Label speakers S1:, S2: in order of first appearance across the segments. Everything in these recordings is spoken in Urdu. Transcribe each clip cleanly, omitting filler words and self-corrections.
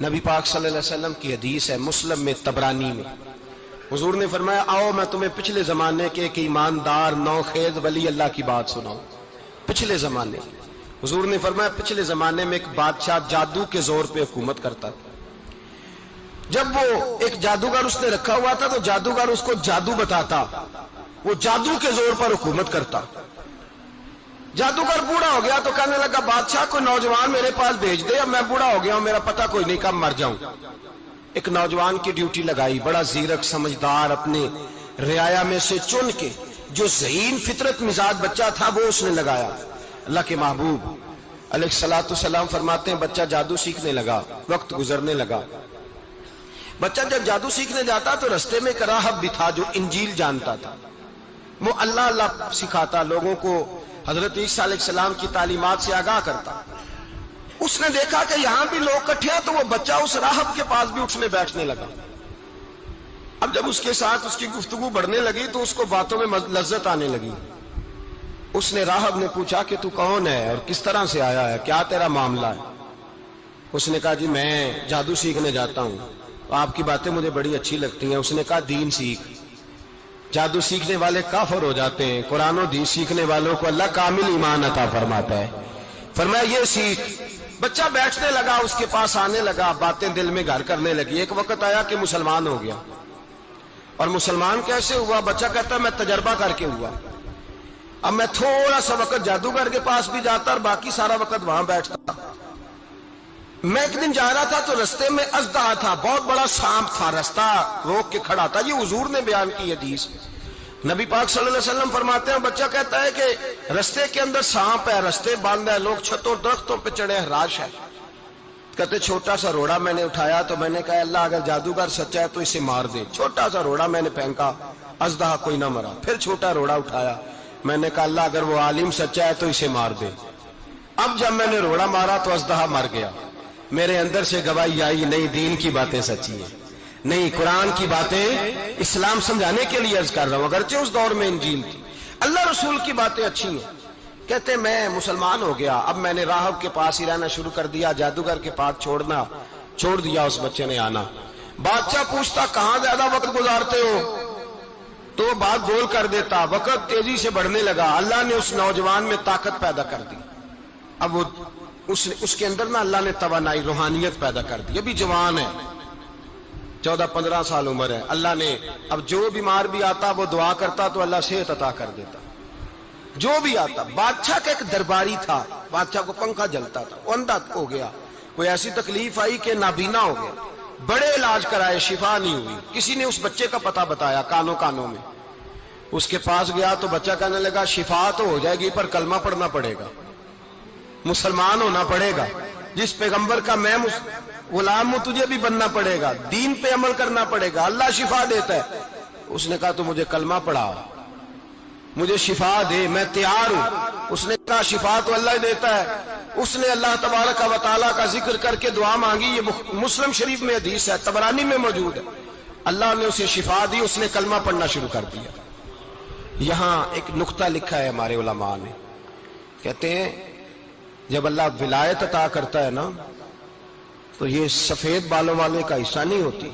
S1: نبی پاک صلی اللہ علیہ وسلم کی حدیث ہے مسلم میں طبرانی میں، حضور نے فرمایا آؤ میں تمہیں پچھلے زمانے کے ایک ایماندار نوخیز ولی اللہ کی بات سناؤں۔ پچھلے زمانے حضور نے فرمایا پچھلے زمانے میں ایک بادشاہ جادو کے زور پہ حکومت کرتا تھا۔ جب وہ ایک جادوگر اس نے رکھا ہوا تھا تو جادوگر اس کو جادو بتاتا، وہ جادو کے زور پر حکومت کرتا۔ جادوگر بوڑھا ہو گیا تو کہنے لگا بادشاہ کوئی نوجوان میرے پاس بھیج دے، اب میں بوڑھا ہو گیا ہوں میرا پتہ کوئی نہیں کب مر جاؤں۔ ایک نوجوان کی ڈیوٹی لگائی، بڑا زیرک سمجھدار، اپنے رعایا میں سے چن کے جو ذہین فطرت مزاج بچہ تھا وہ اس نے لگایا۔ اللہ کے محبوب علیہ الصلوۃ والسلام فرماتے ہیں بچہ جادو سیکھنے لگا، وقت گزرنے لگا۔ بچہ جب جادو سیکھنے جاتا تو رستے میں ایک راہب بھی تھا جو انجیل جانتا تھا، وہ اللہ اللہ سکھاتا، لوگوں کو حضرت عیسیٰ علیہ السلام کی تعلیمات سے آگاہ کرتا۔ اس نے دیکھا کہ یہاں بھی لوگ اکٹھے ہیں تو وہ بچہ اس راہب کے پاس بھی اٹھنے بیٹھنے لگا۔ اب جب اس کے ساتھ اس کی گفتگو بڑھنے لگی تو اس کو باتوں میں لذت آنے لگی۔ اس نے راہب نے پوچھا کہ تو کون ہے اور کس طرح سے آیا ہے، کیا تیرا معاملہ ہے؟ اس نے کہا جی میں جادو سیکھنے جاتا ہوں، آپ کی باتیں مجھے بڑی اچھی لگتی ہیں۔ اس نے کہا دین سیکھ، جادو سیکھنے والے کافر ہو جاتے ہیں، قرآن و حدیث سیکھنے والوں کو اللہ کامل ایمان عطا فرماتا ہے۔ فرمایا یہ سیکھ۔ بچہ بیٹھنے لگا، اس کے پاس آنے لگا، باتیں دل میں گھر کرنے لگی۔ ایک وقت آیا کہ مسلمان ہو گیا، اور مسلمان کیسے ہوا؟ بچہ کہتا ہے میں تجربہ کر کے ہوا۔ اب میں تھوڑا سا وقت جادوگر کے پاس بھی جاتا اور باقی سارا وقت وہاں بیٹھتا۔ میں ایک دن جا رہا تھا تو رستے میں اژدہا تھا، بہت بڑا سانپ تھا، رستہ روک کے کھڑا تھا۔ یہ حضور نے بیان کی حدیث۔ نبی پاک صلی اللہ علیہ وسلم فرماتے ہیں بچہ کہتا ہے کہ رستے کے اندر سانپ ہے، رستے بند ہے، لوگ چھتوں درختوں پہ چڑھے، ہراش ہے۔ کہتے چھوٹا سا روڑا میں نے اٹھایا تو میں نے کہا اللہ اگر جادوگر سچا ہے تو اسے مار دے۔ چھوٹا سا روڑا میں نے پھینکا، اژدہا کوئی نہ مرا۔ پھر چھوٹا روڑا اٹھایا، میں نے کہا اللہ اگر وہ عالم سچا ہے تو اسے مار دے۔ اب جب میں نے روڑا مارا تو اژدہا مر گیا۔ میرے اندر سے گواہی آئی نہیں دین کی باتیں سچی ہیں، نہیں قرآن کی باتیں اسلام سمجھانے کے لیے عرض کر رہا ہوں، اگرچہ اس دور میں انجیل تھی، اللہ رسول کی باتیں اچھی ہیں۔ کہتے میں مسلمان ہو گیا، اب میں نے راہب کے پاس ہی رہنا شروع کر دیا، جادوگر کے پاس چھوڑ دیا اس بچے نے آنا۔ بادشاہ پوچھتا کہاں زیادہ وقت گزارتے ہو تو وہ بات گول کر دیتا، وقت تیزی سے بڑھنے لگا۔ اللہ نے اس نوجوان میں طاقت پیدا کر دی، اب وہ اس کے اندر نا اللہ نے توانائی روحانیت پیدا کر دی، ابھی جوان ہے، 14-15 سال عمر ہے۔ اللہ نے اب جو بیمار بھی آتا وہ دعا کرتا تو اللہ صحت عطا کر دیتا، جو بھی آتا۔ بادشاہ کا ایک درباری تھا، بادشاہ کو پنکھا جلتا تھا، وہ اندھا ہو گیا، کوئی ایسی تکلیف آئی کہ نابینا ہو گیا، بڑے علاج کرائے شفا نہیں ہوئی۔ کسی نے اس بچے کا پتہ بتایا کانوں میں، اس کے پاس گیا تو بچہ کہنے لگا شفا تو ہو جائے گی پر کلمہ پڑھنا پڑے گا، مسلمان ہونا پڑے گا، جس پیغمبر کا میں غلام ہوں تجھے بھی بننا پڑے گا، دین پہ عمل کرنا پڑے گا، اللہ شفا دیتا ہے۔ اس نے کہا تو مجھے کلمہ پڑھا، مجھے شفا دے، میں تیار ہوں۔ اس نے کہا شفا تو اللہ ہی دیتا ہے۔ اس نے اللہ تبارک و تعالیٰ کا ذکر کر کے دعا مانگی، یہ مسلم شریف میں حدیث ہے، طبرانی میں موجود ہے۔ اللہ نے اسے شفا دی، اس نے کلمہ پڑھنا شروع کر دیا۔ یہاں ایک نقطہ لکھا ہے ہمارے علماء نے، کہتے ہیں جب اللہ ولایت عطا کرتا ہے نا تو یہ سفید بالوں والے کا حصہ نہیں ہوتی۔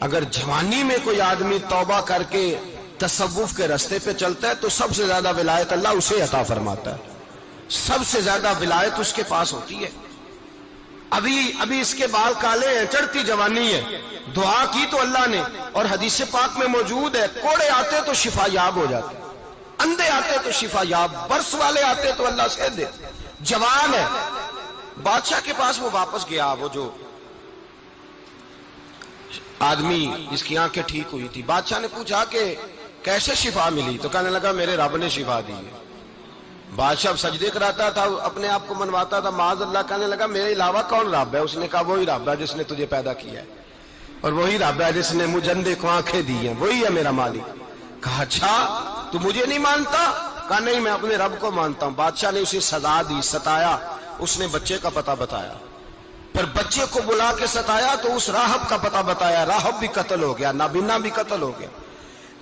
S1: اگر جوانی میں کوئی آدمی توبہ کر کے تصوف کے رستے پہ چلتا ہے تو سب سے زیادہ ولایت اللہ اسے عطا فرماتا ہے، سب سے زیادہ ولایت اس کے پاس ہوتی ہے۔ ابھی اس کے بال کالے ہیں، چڑھتی جوانی ہے، دعا کی تو اللہ نے، اور حدیث پاک میں موجود ہے کوڑے آتے تو شفا یاب ہو جاتے، اندھے آتے تو شفا یاب، برس والے آتے تو اللہ سے دے، جوان ہے۔ بادشاہ کے پاس وہ واپس گیا، وہ جو آدمی جس کی آنکھیں ٹھیک ہوئی تھی۔ بادشاہ نے پوچھا کہ کیسے شفا ملی؟ تو کہنے لگا میرے رب نے شفا دی ہے۔ بادشاہ سجدے کراتا تھا، اپنے آپ کو منواتا تھا، معاذ اللہ، کہنے لگا میرے علاوہ کون رب ہے؟ اس نے کہا وہی رب ہے جس نے تجھے پیدا کیا ہے، اور وہی رب ہے جس نے مجھے اندھے کو آنکھیں دی ہیں، وہی ہے میرا مالک۔ کہا اچھا تو مجھے نہیں مانتا؟ کہا نہیں میں اپنے رب کو مانتا ہوں۔ بادشاہ نے اسے سزا دی، ستایا، اس نے بچے کا پتہ بتایا، پھر بچے کو بلا کے ستایا تو اس راہب کا پتہ بتایا، راہب بھی قتل ہو گیا، نابینا بھی قتل ہو گیا۔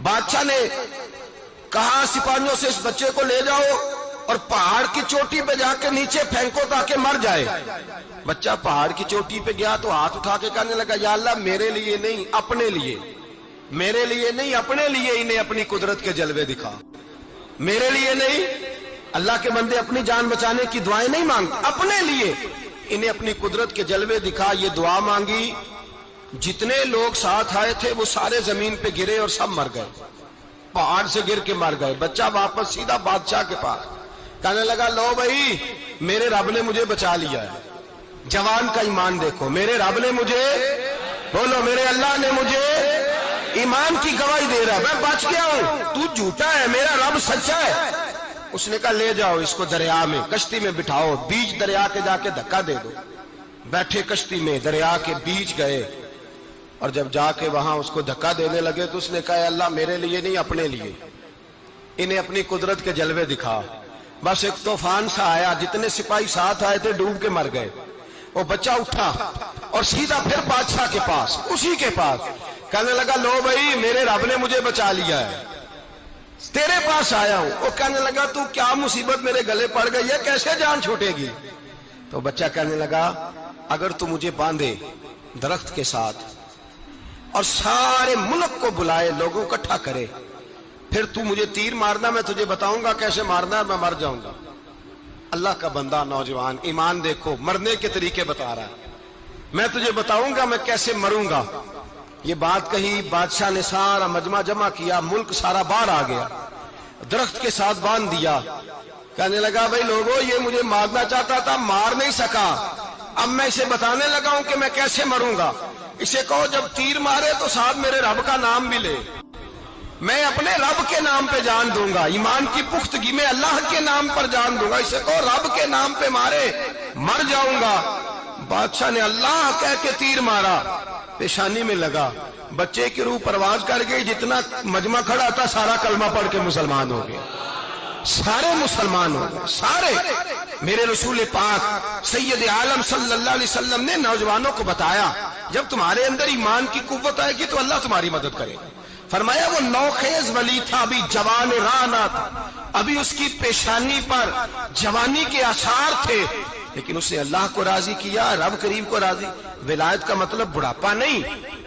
S1: بادشاہ نے کہا سپاہیوں سے اس بچے کو لے جاؤ اور پہاڑ کی چوٹی پہ جا کے نیچے پھینکو تاکہ مر جائے. بچہ پہاڑ کی چوٹی پہ گیا تو ہاتھ اٹھا کے کہنے لگا یا اللہ میرے لیے نہیں اپنے لیے، میرے لیے نہیں اپنے لیے انہیں اپنی قدرت کے جلوے دکھا. میرے لیے نہیں، اللہ کے بندے اپنی جان بچانے کی دعائیں نہیں مانگتے، اپنے لیے انہیں اپنی قدرت کے جلوے دکھا. یہ دعا مانگی، جتنے لوگ ساتھ آئے تھے وہ سارے زمین پہ گرے اور سب مر گئے، پہاڑ سے گر کے مر گئے. بچہ واپس سیدھا بادشاہ کے پاس کہنے لگا لو بھائی میرے رب نے مجھے بچا لیا ہے. جوان کا ایمان دیکھو، میرے رب نے مجھے، بولو میرے اللہ نے مجھے ایمان کی گواہی دے رہا ہے، میں بچ گیا ہوں، تو جھوٹا ہے میرا رب سچا ہے. اس نے کہا لے جاؤ اس کو دریا میں، کشتی میں بٹھاؤ، بیچ دریا کے جا کے دھکا دے دو. بیٹھے کشتی میں، دریا کے بیچ گئے، اور جب جا کے وہاں اس کو دھکا دینے لگے تو اس نے کہا اللہ میرے لیے نہیں اپنے لیے انہیں اپنی قدرت کے جلوے دکھا. بس ایک طوفان سا آیا، جتنے سپاہی ساتھ آئے تھے ڈوب کے مر گئے. وہ بچہ اٹھا اور سیدھا پھر بادشاہ کے پاس، اسی کے پاس کہنے لگا لو بھائی میرے رب نے مجھے بچا لیا ہے، تیرے پاس آیا ہوں. وہ کہنے لگا تو کیا مصیبت میرے گلے پڑ گئی ہے، کیسے جان چھوٹے گی؟ تو بچہ کہنے لگا اگر تو مجھے باندھے درخت کے ساتھ اور سارے ملک کو بلائے، لوگوں کو اکٹھا کرے، پھر تو مجھے تیر مارنا، میں تجھے بتاؤں گا کیسے مارنا ہے، میں مر جاؤں گا. اللہ کا بندہ نوجوان ایمان دیکھو، مرنے کے طریقے بتا رہا ہے، میں تجھے بتاؤں گا میں کیسے مروں گا. یہ بات کہی، بادشاہ نے سارا مجمع جمع کیا، ملک سارا باہر آ گیا، درخت کے ساتھ باندھ دیا. کہنے لگا بھائی لوگوں یہ مجھے مارنا چاہتا تھا، مار نہیں سکا، اب میں اسے بتانے لگا ہوں کہ میں کیسے مروں گا. اسے کہو جب تیر مارے تو ساتھ میرے رب کا نام بھی لے، میں اپنے رب کے نام پہ جان دوں گا، ایمان کی پختگی میں اللہ کے نام پر جان دوں گا. اسے کہو رب کے نام پہ مارے، مر جاؤں گا. بادشاہ نے اللہ کہہ کے تیر مارا، پیشانی میں لگا، بچے کی روح پرواز کر گئی. جتنا مجمع کھڑا تھا سارا کلمہ پڑھ کے مسلمان ہو گئے، سارے مسلمان ہو گئے سارے. میرے رسول پاک سید عالم صلی اللہ علیہ وسلم نے نوجوانوں کو بتایا جب تمہارے اندر ایمان کی قوت آئے گی تو اللہ تمہاری مدد کرے گا. فرمایا وہ نوخیز ولی تھا، ابھی جوان رانا تھا، ابھی اس کی پیشانی پر جوانی کے آثار تھے، لیکن اس نے اللہ کو راضی کیا، رب کریم کو راضی. ولایت کا مطلب بڑھاپا نہیں،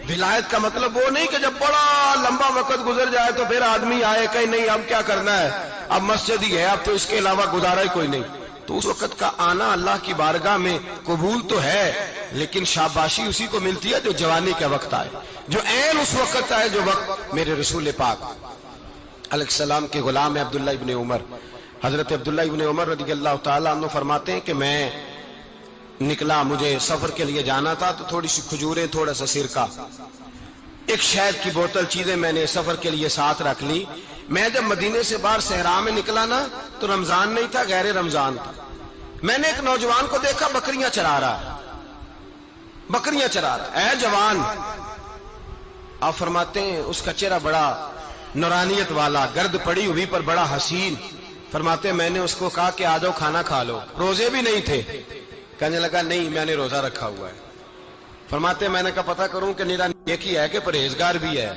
S1: ولایت کا مطلب وہ نہیں کہ جب بڑا لمبا وقت گزر جائے تو پھر آدمی آئے کہ نہیں اب کیا کرنا ہے، اب مسجد ہی ہے، اب تو اس کے علاوہ گزارا ہی کوئی نہیں. تو اس وقت کا آنا اللہ کی بارگاہ میں قبول تو ہے، لیکن شاباشی اسی کو ملتی ہے جو جوانی کا وقت آئے، جو عین اس وقت آئے جو وقت میرے رسول پاک علیہ السلام کے غلام عبداللہ ابن عمر، حضرت عبداللہ ابن عمر رضی اللہ تعالیٰ عنہ فرماتے ہیں کہ میں نکلا، مجھے سفر کے لیے جانا تھا، تو تھوڑی سی کھجوریں، تھوڑا سا سرکہ، ایک شہد کی بوتل، چیزیں میں نے سفر کے لیے ساتھ رکھ لی. میں جب مدینے سے باہر صحرا میں نکلا نا تو رمضان نہیں تھا، غیر رمضان تھا. میں نے ایک نوجوان کو دیکھا بکریاں چرا رہا ہے، بکریاں چرا رہا ہے. اے جوان، آپ فرماتے ہیں اس کا چہرہ بڑا نورانیت والا، گرد پڑی ہوئی پر بڑا حسین. فرماتے ہیں میں نے اس کو کہا کہ آ جاؤ کھانا کھا لو، روزے بھی نہیں تھے. کہنے لگا نہیں میں نے روزہ رکھا ہوا ہے. فرماتے ہیں میں نے کہا پتہ کروں کہ نیرا نیک ہی ہے کہ پرہیزگار بھی ہے.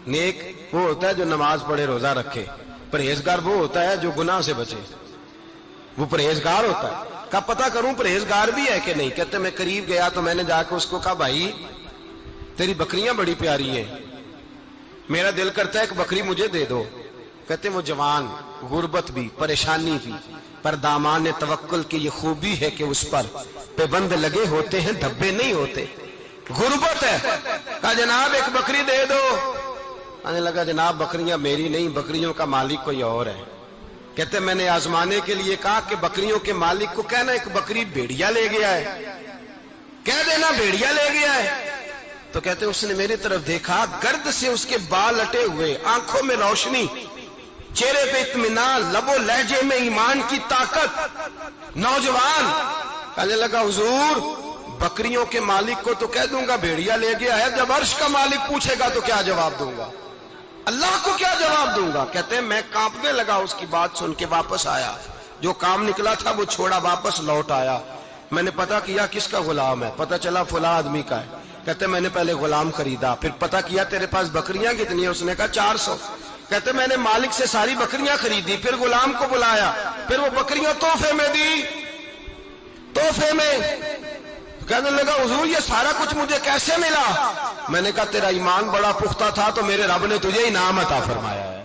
S1: نیک وہ ہوتا ہے جو نماز پڑھے روزہ رکھے، پرہیزگار وہ ہوتا ہے جو گناہ سے بچے، وہ پرہیزگار ہوتا ہے. کہا پتہ کروں پرہیزگار بھی ہے کہ نہیں. کہتے میں قریب گیا تو میں نے جا کے اس کو کہا بھائی تیری بکریاں بڑی پیاری ہیں، میرا دل کرتا ہے ایک بکری مجھے دے دو. کہتے وہ جوان، غربت بھی، پریشانی بھی، پر دامان توکل کی یہ خوبی ہے کہ اس پر پابند لگے ہوتے ہیں، دھبے نہیں ہوتے. غربت ہے. کہا جناب ایک بکری دے دو. آنے لگا جناب بکریاں میری نہیں، بکریوں کا مالک کوئی اور ہے. کہتے میں نے آزمانے کے لیے کہا کہ بکریوں کے مالک کو کہنا ایک بکری بھیڑیا لے گیا ہے، کہہ دینا بھیڑیا لے گیا ہے. تو کہتے اس نے میری طرف دیکھا، گرد سے اس کے بال لٹے ہوئے، آنکھوں میں روشنی، چہرے پہ اطمینان، لب و لہجے میں ایمان کی طاقت. نوجوان کہنے لگا حضور بکریوں کے مالک کو تو کہہ دوں گا بھیڑیا لے گیا ہے، جب عرش کا مالک پوچھے گا تو کیا جواب دوں گا، اللہ کو کیا جواب دوں گا. کہتے ہیں میں کانپنے لگا، اس کی بات سن کے واپس آیا، جو کام نکلا تھا وہ چھوڑا، واپس لوٹ آیا. میں نے پتہ کیا کس کا غلام ہے، پتہ چلا فلاں آدمی کا ہے. کہتے میں نے پہلے غلام خریدا، پھر پتہ کیا تیرے پاس بکریاں کتنی ہیں، اس نے کہا 400. کہتے میں نے مالک سے ساری بکریاں خریدی، پھر غلام کو بلایا، پھر وہ بکریاں تحفے میں دی، تحفے میں کہنے لگا حضور یہ سارا کچھ مجھے کیسے ملا؟ میں نے کہا تیرا ایمان بڑا پختہ تھا تو میرے رب نے تجھے انعام عطا فرمایا ہے۔